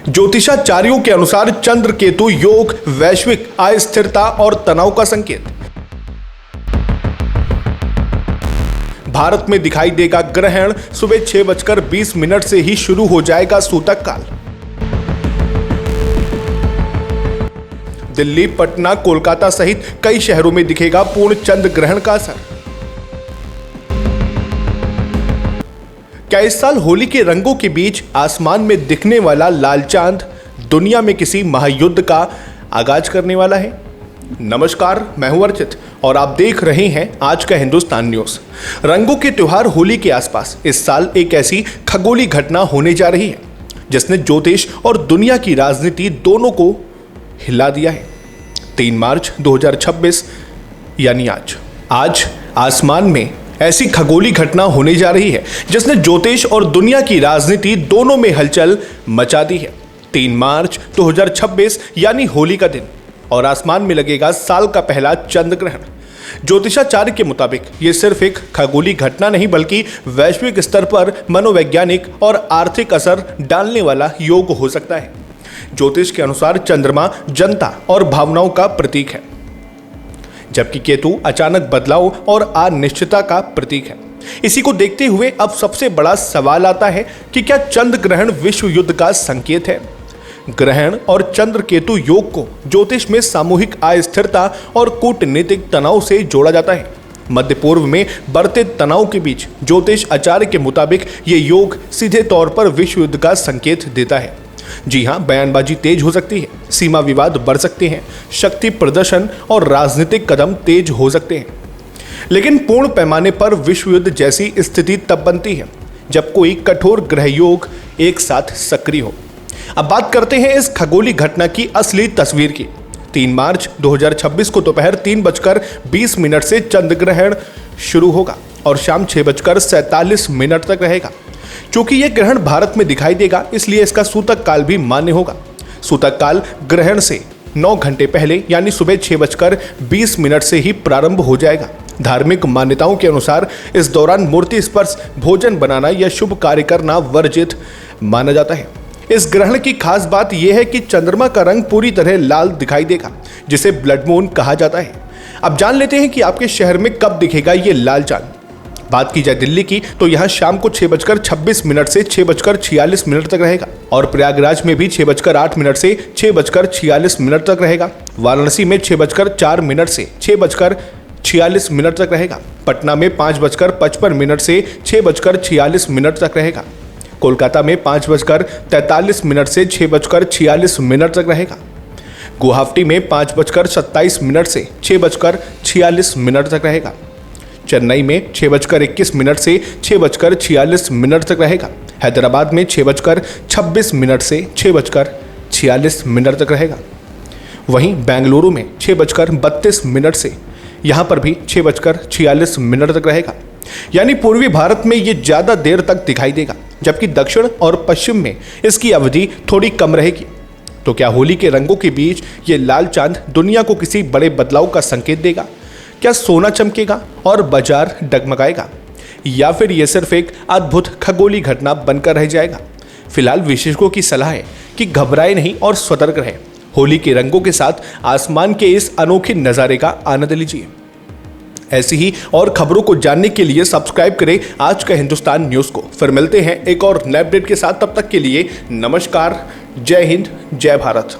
ज्योतिषाचार्यों के अनुसार चंद्र केतु योग वैश्विक अस्थिरता और तनाव का संकेत। भारत में दिखाई देगा ग्रहण, सुबह 6:20 से ही शुरू हो जाएगा सूतक काल। दिल्ली, पटना, कोलकाता सहित कई शहरों में दिखेगा पूर्ण चंद्र ग्रहण का असर। क्या इस साल होली के रंगों के बीच आसमान में दिखने वाला लाल चांद दुनिया में किसी महायुद्ध का आगाज करने वाला है? नमस्कार, मैं हूं अर्चित और आप देख रहे हैं आज का हिंदुस्तान न्यूज। रंगों के त्योहार होली के आसपास इस साल एक ऐसी खगोलीय घटना होने जा रही है जिसने ज्योतिष और दुनिया की राजनीति दोनों को हिला दिया है। 3 मार्च 2026 यानी आज आसमान में ऐसी खगोलीय घटना होने जा रही है जिसने ज्योतिष और दुनिया की राजनीति दोनों में हलचल मचा दी है। 3 मार्च 2026 यानी होली का दिन और आसमान में लगेगा साल का पहला चंद्र ग्रहण। ज्योतिषाचार्य के मुताबिक ये सिर्फ एक खगोलीय घटना नहीं बल्कि वैश्विक स्तर पर मनोवैज्ञानिक और आर्थिक असर डालने वाला योग हो सकता है। ज्योतिष के अनुसार चंद्रमा जनता और भावनाओं का प्रतीक है, जबकि केतु अचानक बदलाव और अनिश्चितता का प्रतीक है। इसी को देखते हुए अब सबसे बड़ा सवाल आता है कि क्या चंद्र ग्रहण विश्व युद्ध का संकेत है? ग्रहण और चंद्र केतु योग को ज्योतिष में सामूहिक अस्थिरता और कूटनीतिक तनाव से जोड़ा जाता है। मध्य पूर्व में बढ़ते तनाव के बीच ज्योतिष आचार्य के मुताबिक ये योग सीधे तौर पर विश्व युद्ध का संकेत देता है। जी हां, बयानबाजी तेज हो सकती है, सीमा विवाद बढ़ सकते हैं, शक्ति प्रदर्शन और राजनीतिक कदम तेज हो सकते हैं। लेकिन पूर्ण पैमाने पर विश्व युद्ध जैसी स्थिति तब बनती है जब कोई कठोर ग्रह योग एक साथ सक्रिय हो। अब बात करते हैं इस खगोलीय घटना की असली तस्वीर की। 3 मार्च 2026 को दोपहर 3:20 से चंद्र ग्रहण शुरू होगा और शाम 6:47 तक रहेगा। चूंकि यह ग्रहण भारत में दिखाई देगा इसलिए इसका सूतक काल भी मान्य होगा। सूतक काल ग्रहण से 9 घंटे पहले यानी सुबह 6:20 से ही प्रारंभ हो जाएगा। धार्मिक मान्यताओं के अनुसार इस दौरान मूर्ति स्पर्श, भोजन बनाना या शुभ कार्य करना वर्जित माना जाता है। इस ग्रहण की खास बात यह है कि चंद्रमा का रंग पूरी तरह लाल दिखाई देगा, जिसे ब्लड मून कहा जाता है। अब जान लेते हैं कि आपके शहर में कब दिखेगा ये लाल चांद। बात की जाए दिल्ली की तो यहाँ शाम को 6:26 से 6:46 तक रहेगा और प्रयागराज में भी 6:08 से 6:46 तक रहेगा। वाराणसी में 6:04 से 6:46 तक रहेगा। पटना में 5:55 से 6:46 तक रहेगा। कोलकाता में 5:43 से 6:46 तक रहेगा। गुवाहाटी में 5:27 से 6:46 तक रहेगा। चेन्नई में 6:21 से 6:46 तक रहेगा। हैदराबाद में 6:26 से 6:46 तक रहेगा। वहीं बेंगलुरु में 6:32 से यहाँ पर भी 6:46 तक रहेगा। यानी पूर्वी भारत में ये ज़्यादा देर तक दिखाई देगा, जबकि दक्षिण और पश्चिम में इसकी अवधि थोड़ी कम रहेगी। तो क्या होली के रंगों के बीच ये लाल चांद दुनिया को किसी बड़े बदलाव का संकेत देगा? क्या सोना चमकेगा और बाजार डगमगाएगा, या फिर यह सिर्फ एक अद्भुत खगोलीय घटना बनकर रह जाएगा? फिलहाल विशेषज्ञों की सलाह है कि घबराए नहीं और सतर्क रहें। होली के रंगों के साथ आसमान के इस अनोखे नज़ारे का आनंद लीजिए। ऐसी ही और खबरों को जानने के लिए सब्सक्राइब करें आज का हिंदुस्तान न्यूज़ को। फिर मिलते हैं एक और नए अपडेट के साथ, तब तक के लिए नमस्कार, जय हिंद, जय भारत।